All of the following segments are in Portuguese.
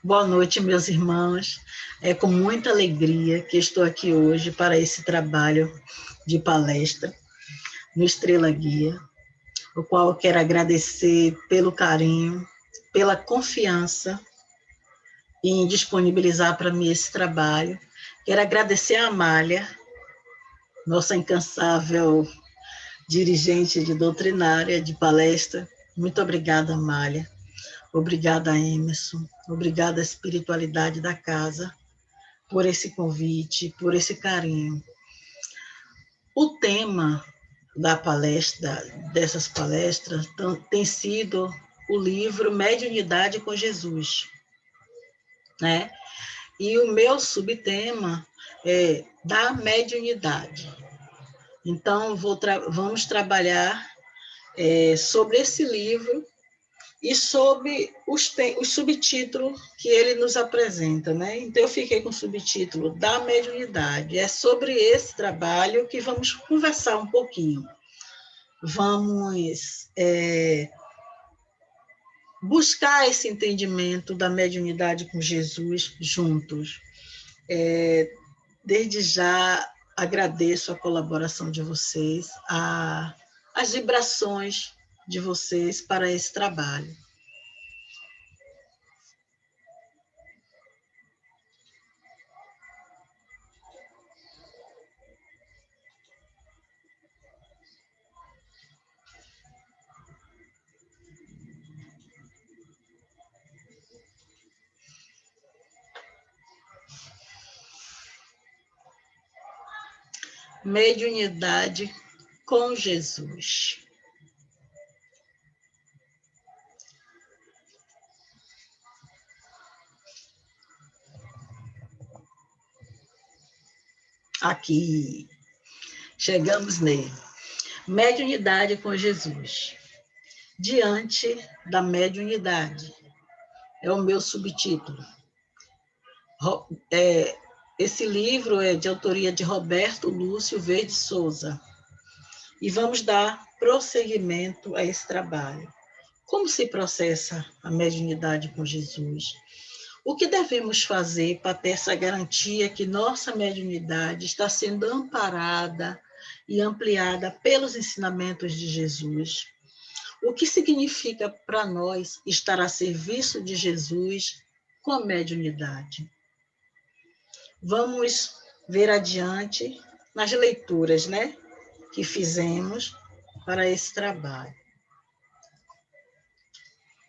Boa noite, meus irmãos. É com muita alegria que estou aqui hoje para esse trabalho de palestra no Estrela Guia, o qual eu quero agradecer pelo carinho, pela confiança em disponibilizar para mim esse trabalho. Quero agradecer a Amália, nossa incansável dirigente de doutrinária, de palestra. Muito obrigada, Amália. Obrigada, Emerson. Obrigada à espiritualidade da casa por esse convite, por esse carinho. O tema da palestra, dessas palestras, tem sido o livro Mediunidade com Jesus, né? E o meu subtema é da mediunidade. Então, vamos trabalhar sobre esse livro e sobre os subtítulos que ele nos apresenta, né? Então, eu fiquei com o subtítulo da mediunidade. É sobre esse trabalho que vamos conversar um pouquinho. Vamos buscar esse entendimento da mediunidade com Jesus juntos. Desde já, agradeço a colaboração de vocês, as vibrações de vocês para esse trabalho. Mediunidade com Jesus. Aqui, chegamos nele. Mediunidade com Jesus. Diante da mediunidade. É o meu subtítulo. Esse livro é de autoria de Roberto Lúcio Verde Souza. E vamos dar prosseguimento a esse trabalho. Como se processa a mediunidade com Jesus? O que devemos fazer para ter essa garantia que nossa mediunidade está sendo amparada e ampliada pelos ensinamentos de Jesus? O que significa para nós estar a serviço de Jesus com a mediunidade? Vamos ver adiante nas leituras, né, que fizemos para esse trabalho.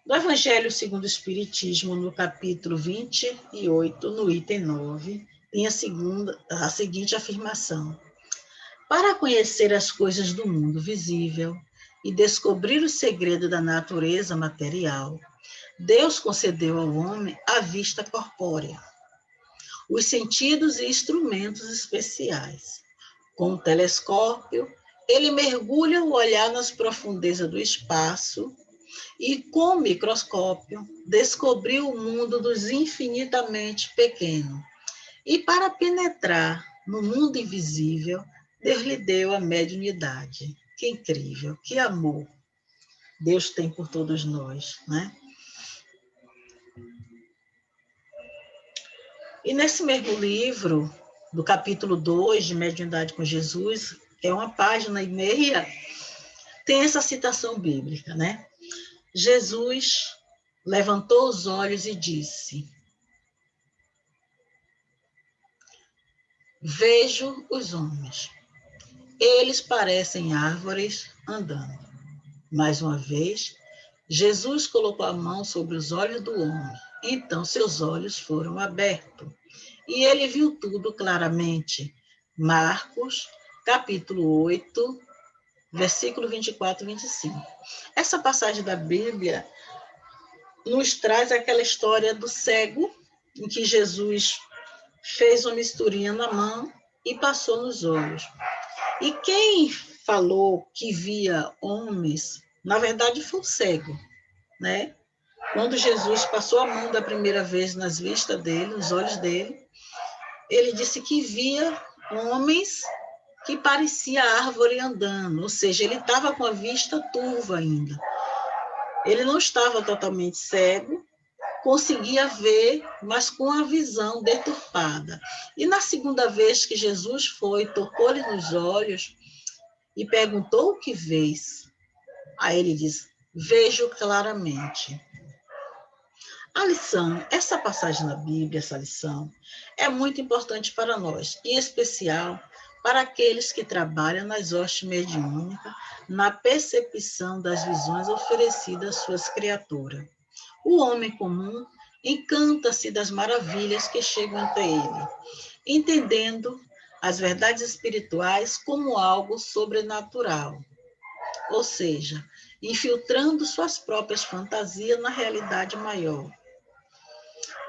Do Evangelho segundo o Espiritismo, no capítulo 28, no item 9, tem a seguinte afirmação. Para conhecer as coisas do mundo visível e descobrir o segredo da natureza material, Deus concedeu ao homem a vista corpórea, os sentidos e instrumentos especiais. Com o telescópio, ele mergulha o olhar nas profundezas do espaço e, com o microscópio, descobriu o mundo dos infinitamente pequenos. E, para penetrar no mundo invisível, Deus lhe deu a mediunidade. Que incrível, que amor Deus tem por todos nós, né? E nesse mesmo livro, do capítulo 2, de Mediunidade com Jesus, que é uma página e meia, tem essa citação bíblica, né? Jesus levantou os olhos e disse: vejo os homens. Eles parecem árvores andando. Mais uma vez, Jesus colocou a mão sobre os olhos do homem. Então seus olhos foram abertos e ele viu tudo claramente. Marcos, capítulo 8, versículo 24 e 25. Essa passagem da Bíblia nos traz aquela história do cego, em que Jesus fez uma misturinha na mão e passou nos olhos. E quem falou que via homens, na verdade foi o cego, né? Quando Jesus passou a mão da primeira vez nas vistas dele, nos olhos dele, ele disse que via homens que parecia árvore andando, ou seja, ele estava com a vista turva ainda. Ele não estava totalmente cego, conseguia ver, mas com a visão deturpada. E na segunda vez que Jesus foi, tocou-lhe nos olhos e perguntou o que vês. Aí ele diz, vejo claramente. A lição, essa passagem na Bíblia, essa lição, é muito importante para nós, em especial para aqueles que trabalham nas hostes mediúnicas, na percepção das visões oferecidas às suas criaturas. O homem comum encanta-se das maravilhas que chegam até ele, entendendo as verdades espirituais como algo sobrenatural, ou seja, infiltrando suas próprias fantasias na realidade maior.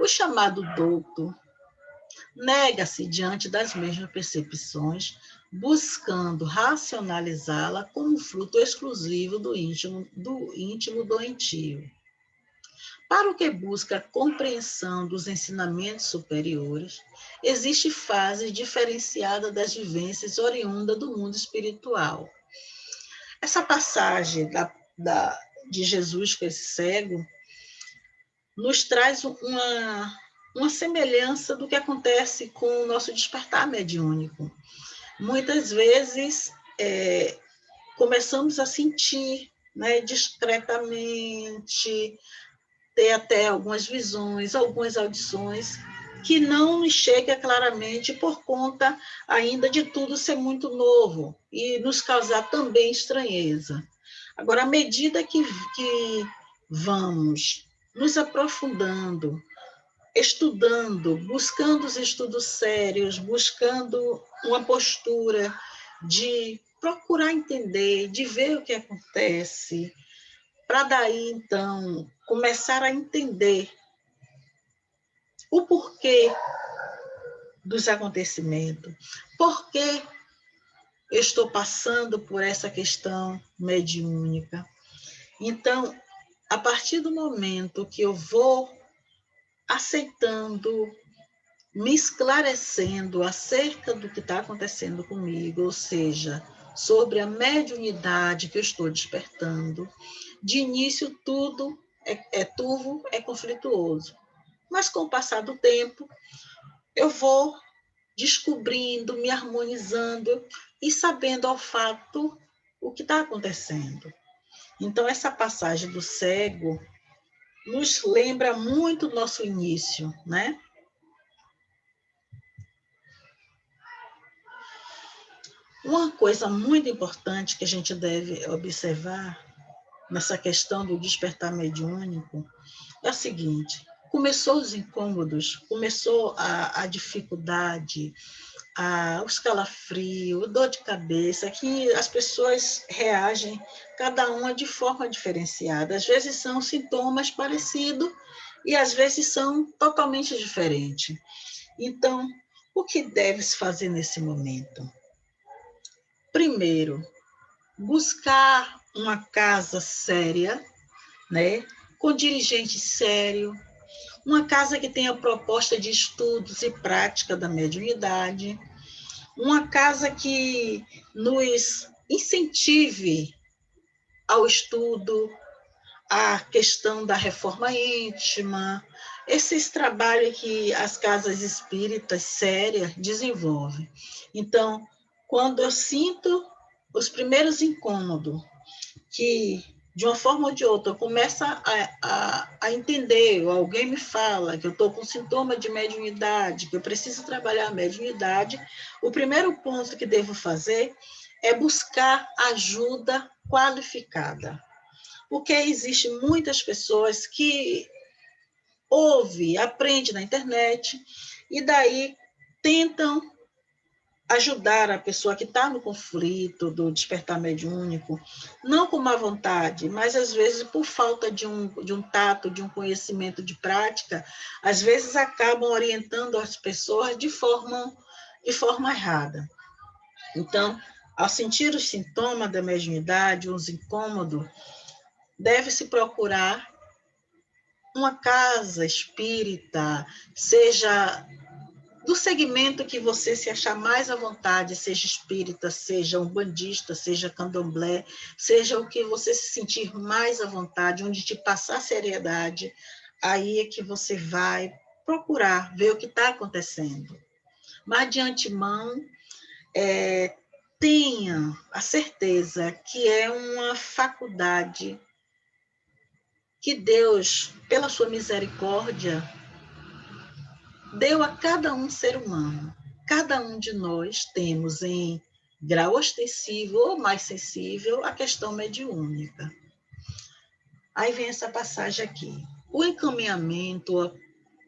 O chamado douto nega-se diante das mesmas percepções, buscando racionalizá-la como fruto exclusivo do íntimo doentio. Para o que busca a compreensão dos ensinamentos superiores, existe fase diferenciada das vivências oriundas do mundo espiritual. Essa passagem de Jesus com esse cego nos traz uma semelhança do que acontece com o nosso despertar mediúnico. Muitas vezes começamos a sentir, né, discretamente, ter até algumas visões, algumas audições, que não nos chega claramente por conta ainda de tudo ser muito novo e nos causar também estranheza. Agora, à medida que vamos nos aprofundando, estudando, buscando os estudos sérios, buscando uma postura de procurar entender, de ver o que acontece, para daí, então, começar a entender o porquê dos acontecimentos, por que eu estou passando por essa questão mediúnica. Então, a partir do momento que eu vou aceitando, me esclarecendo acerca do que está acontecendo comigo, ou seja, sobre a mediunidade que eu estou despertando, de início tudo é turvo, é conflituoso. Mas com o passar do tempo, eu vou descobrindo, me harmonizando e sabendo ao fato o que está acontecendo. Então, essa passagem do cego nos lembra muito do nosso início, né? Uma coisa muito importante que a gente deve observar nessa questão do despertar mediúnico é o seguinte: começou os incômodos, começou a dificuldade, os calafrios, dor de cabeça, que as pessoas reagem, cada uma de forma diferenciada. Às vezes são sintomas parecidos e às vezes são totalmente diferentes. Então, o que deve se fazer nesse momento? Primeiro, buscar uma casa séria, né, com dirigente sério, uma casa que tenha proposta de estudos e prática da mediunidade, uma casa que nos incentive ao estudo, à questão da reforma íntima, esses trabalhos que as casas espíritas sérias desenvolvem. Então, quando eu sinto os primeiros incômodos, que de uma forma ou de outra eu começo a entender, ou alguém me fala que eu estou com sintoma de mediunidade, que eu preciso trabalhar a mediunidade, o primeiro ponto que devo fazer é buscar ajuda qualificada. Porque existem muitas pessoas que ouvem, aprendem na internet, e daí tentam ajudar a pessoa que está no conflito do despertar mediúnico, não com má vontade, mas às vezes por falta de um tato, de um conhecimento de prática, às vezes acabam orientando as pessoas de forma errada. Então, ao sentir os sintomas da mediunidade, os incômodos, deve-se procurar uma casa espírita, seja do segmento que você se achar mais à vontade, seja espírita, seja umbandista, seja candomblé, seja o que você se sentir mais à vontade, onde te passar seriedade, aí é que você vai procurar ver o que está acontecendo. Mas, de antemão, tenha a certeza que é uma faculdade que Deus, pela sua misericórdia, deu a cada um ser humano. Cada um de nós temos em grau ostensivo ou mais sensível a questão mediúnica. Aí vem essa passagem aqui. O encaminhamento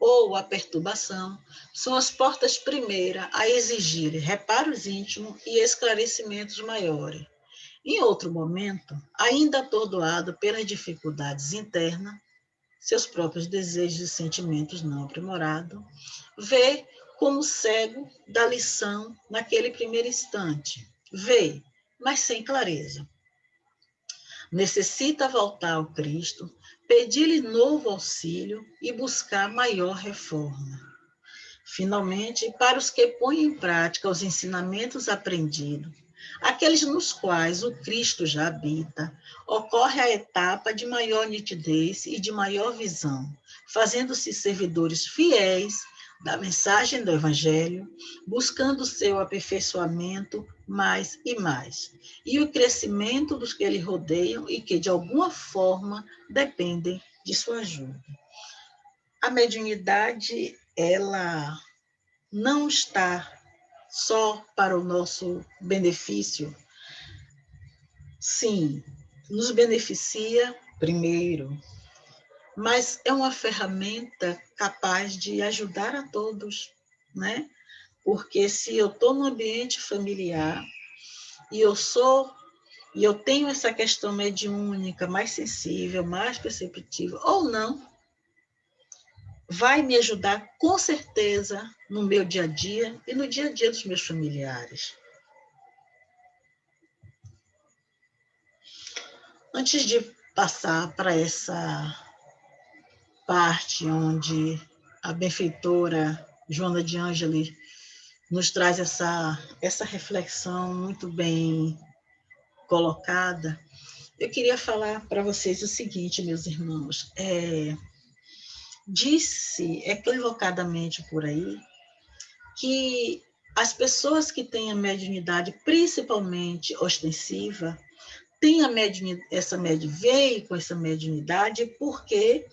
ou a perturbação são as portas primeiras a exigir reparos íntimos e esclarecimentos maiores. Em outro momento, ainda atordoado pelas dificuldades internas, seus próprios desejos e sentimentos não aprimorados, vê como cego da lição naquele primeiro instante. Vê, mas sem clareza. Necessita voltar ao Cristo, pedir-lhe novo auxílio e buscar maior reforma. Finalmente, para os que põem em prática os ensinamentos aprendidos, aqueles nos quais o Cristo já habita, ocorre a etapa de maior nitidez e de maior visão, fazendo-se servidores fiéis da mensagem do Evangelho, buscando seu aperfeiçoamento mais e mais, e o crescimento dos que lhe rodeiam e que, de alguma forma, dependem de sua ajuda. A mediunidade, ela não está só para o nosso benefício. Sim, nos beneficia primeiro, mas é uma ferramenta capaz de ajudar a todos, né? Porque se eu estou no ambiente familiar e eu tenho essa questão mediúnica mais sensível, mais perceptível, ou não, vai me ajudar com certeza no meu dia a dia e no dia a dia dos meus familiares. Antes de passar para essa parte onde a benfeitora Joana de Ângeli nos traz essa reflexão muito bem colocada, eu queria falar para vocês o seguinte, meus irmãos. Disse equivocadamente por aí que as pessoas que têm a mediunidade, principalmente ostensiva, veio com essa mediunidade porque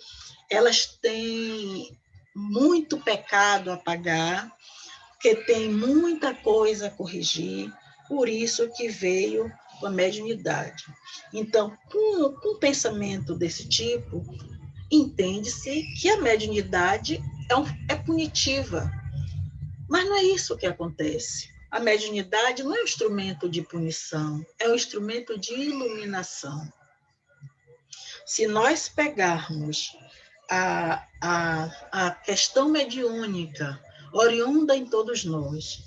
elas têm muito pecado a pagar, porque tem muita coisa a corrigir, por isso que veio com a mediunidade. Então, com um pensamento desse tipo, entende-se que a mediunidade é punitiva, mas não é isso que acontece. A mediunidade não é um instrumento de punição, é um instrumento de iluminação. Se nós pegarmos a questão mediúnica oriunda em todos nós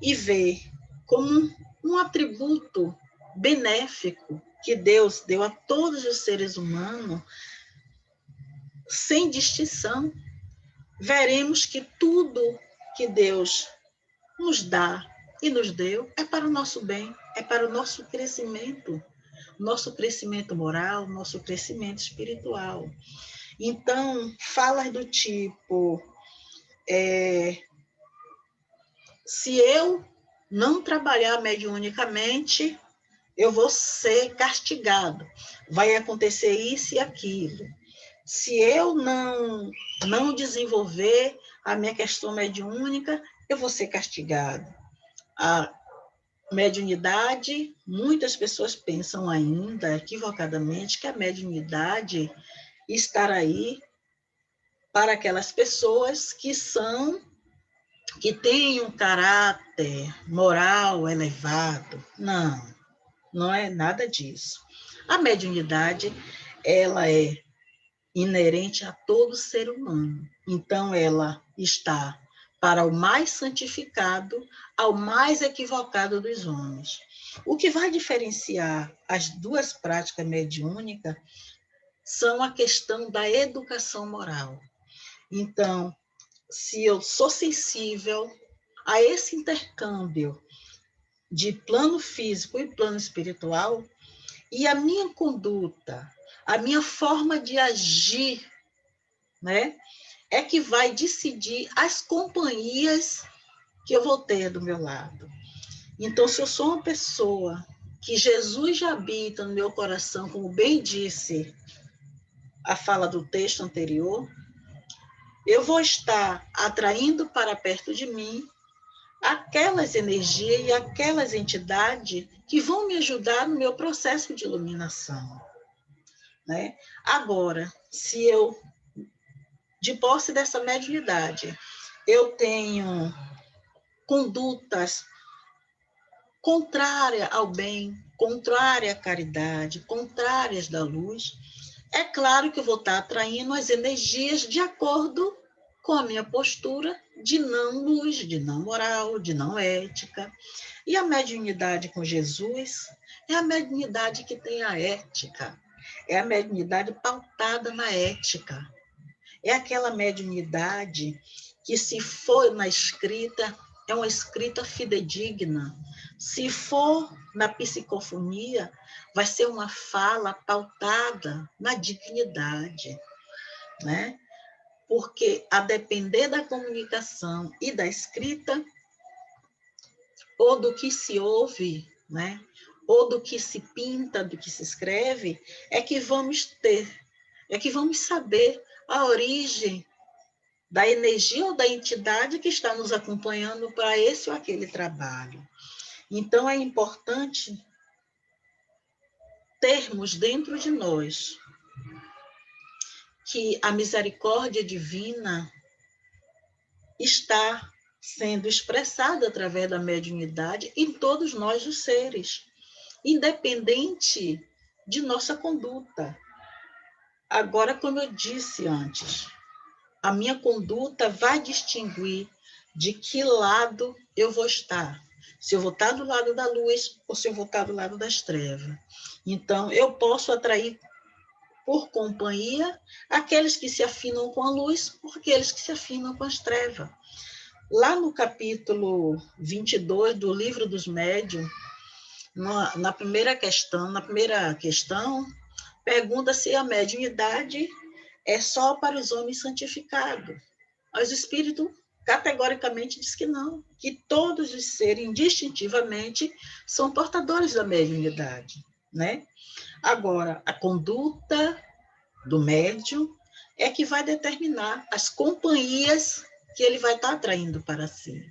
e ver como um atributo benéfico que Deus deu a todos os seres humanos, sem distinção, veremos que tudo que Deus nos dá e nos deu é para o nosso bem, é para o nosso crescimento moral, nosso crescimento espiritual. Então, falas do tipo, se eu não trabalhar mediunicamente, eu vou ser castigado, vai acontecer isso e aquilo. Se eu não desenvolver a minha questão mediúnica, eu vou ser castigado. A mediunidade, muitas pessoas pensam ainda, equivocadamente, que a mediunidade estará aí para aquelas pessoas que têm um caráter moral elevado. Não é nada disso. A mediunidade, ela é inerente a todo ser humano. Então, ela está para o mais santificado ao mais equivocado dos homens. O que vai diferenciar as duas práticas mediúnicas são a questão da educação moral. Então, se eu sou sensível a esse intercâmbio de plano físico e plano espiritual, e a minha conduta, a minha forma de agir né, é que vai decidir as companhias que eu vou ter do meu lado. Então, se eu sou uma pessoa que Jesus já habita no meu coração, como bem disse a fala do texto anterior, eu vou estar atraindo para perto de mim aquelas energias e aquelas entidades que vão me ajudar no meu processo de iluminação, né? Agora, se eu, de posse dessa mediunidade, eu tenho condutas contrárias ao bem, contrárias à caridade, contrárias da luz, é claro que eu vou estar atraindo as energias de acordo com a minha postura de não luz, de não moral, de não ética. E a mediunidade com Jesus é a mediunidade que tem a ética, é a mediunidade pautada na ética. É aquela mediunidade que, se for na escrita, é uma escrita fidedigna. Se for na psicofonia, vai ser uma fala pautada na dignidade, né? Porque, a depender da comunicação e da escrita, ou do que se ouve, né, ou do que se pinta, do que se escreve, é que vamos ter, é que vamos saber a origem da energia ou da entidade que está nos acompanhando para esse ou aquele trabalho. Então, é importante termos dentro de nós que a misericórdia divina está sendo expressada através da mediunidade em todos nós, os seres, independente de nossa conduta. Agora, como eu disse antes, a minha conduta vai distinguir de que lado eu vou estar. Se eu vou estar do lado da luz ou se eu vou estar do lado das trevas. Então, eu posso atrair por companhia aqueles que se afinam com a luz ou aqueles que se afinam com as trevas. Lá no capítulo 22 do Livro dos Médiuns, na primeira questão, pergunta se a mediunidade é só para os homens santificados. Os espíritos categoricamente diz que não, que todos os seres, indistintivamente, são portadores da mediunidade, né? Agora, a conduta do médium é que vai determinar as companhias que ele vai estar atraindo para si.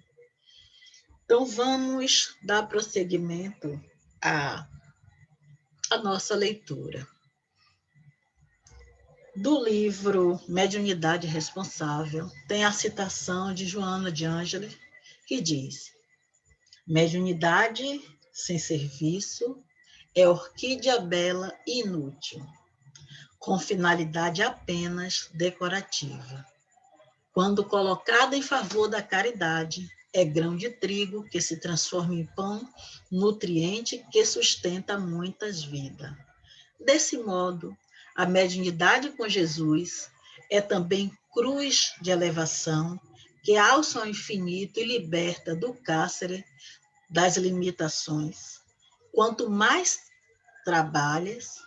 Então, vamos dar prosseguimento à nossa leitura. Do livro Mediunidade Responsável, tem a citação de Joana de Ângeles, que diz: mediunidade sem serviço é orquídea bela e inútil, com finalidade apenas decorativa. Quando colocada em favor da caridade, é grão de trigo que se transforma em pão, nutriente que sustenta muitas vidas. Desse modo, a mediunidade com Jesus é também cruz de elevação que alça ao infinito e liberta do cárcere das limitações. Quanto mais trabalhas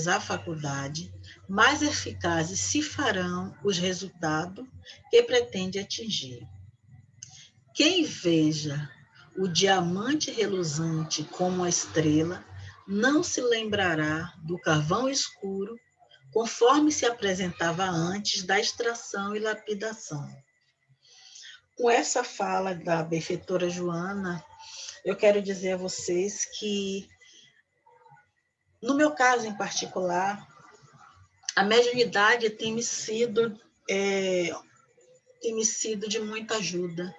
a faculdade, mais eficazes se farão os resultados que pretende atingir. Quem veja o diamante reluzante como a estrela, não se lembrará do carvão escuro, conforme se apresentava antes da extração e lapidação. Com essa fala da benfeitora Joana, eu quero dizer a vocês que, no meu caso em particular, a mediunidade tem me sido de muita ajuda,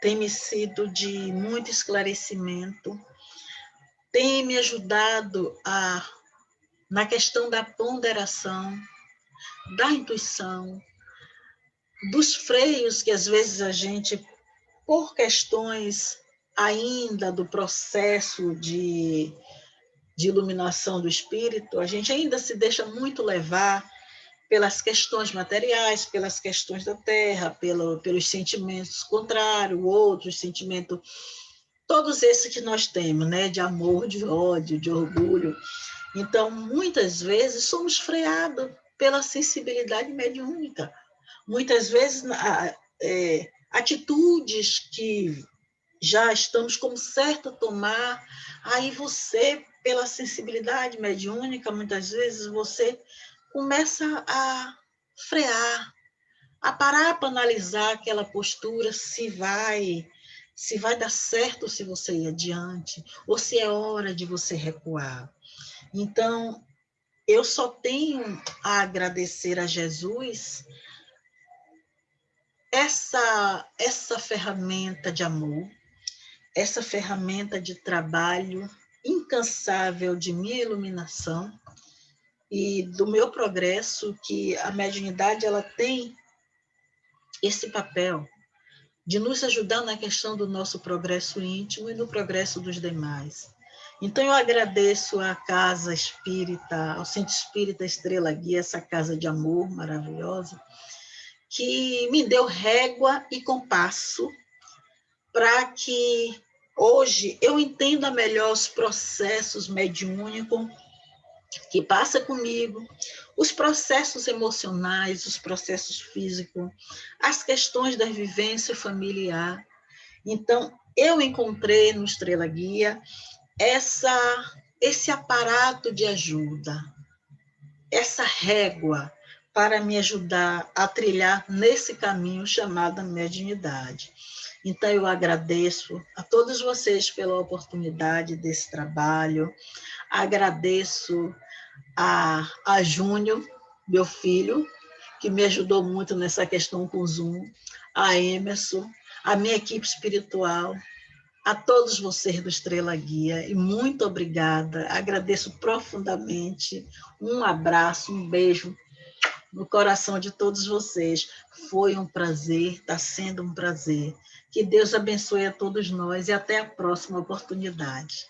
tem me sido de muito esclarecimento, tem me ajudado na questão da ponderação, da intuição, dos freios que às vezes a gente, por questões ainda do processo de iluminação do espírito, a gente ainda se deixa muito levar pelas questões materiais, pelas questões da terra, pelos sentimentos contrários, outros sentimentos, todos esses que nós temos, né, de amor, de ódio, de orgulho. Então, muitas vezes, somos freados pela sensibilidade mediúnica. Muitas vezes, atitudes que já estamos como certo a tomar, aí você, pela sensibilidade mediúnica, muitas vezes você começa a frear, a parar para analisar aquela postura, se vai dar certo se você ir adiante, ou se é hora de você recuar. Então, eu só tenho a agradecer a Jesus essa ferramenta de amor, essa ferramenta de trabalho incansável de minha iluminação e do meu progresso, que a mediunidade ela tem esse papel de nos ajudar na questão do nosso progresso íntimo e no progresso dos demais. Então, eu agradeço à Casa Espírita, ao Centro Espírita Estrela Guia, essa casa de amor maravilhosa, que me deu régua e compasso para que hoje eu entenda melhor os processos mediúnicos que passa comigo, os processos emocionais, os processos físicos, as questões da vivência familiar. Então, eu encontrei no Estrela Guia esse aparato de ajuda, essa régua para me ajudar a trilhar nesse caminho chamado mediunidade. Então, eu agradeço a todos vocês pela oportunidade desse trabalho, agradeço a Júnior, meu filho, que me ajudou muito nessa questão com o Zoom, a Emerson, a minha equipe espiritual, a todos vocês do Estrela Guia, e muito obrigada, agradeço profundamente, um abraço, um beijo no coração de todos vocês. Foi um prazer, está sendo um prazer. Que Deus abençoe a todos nós e até a próxima oportunidade.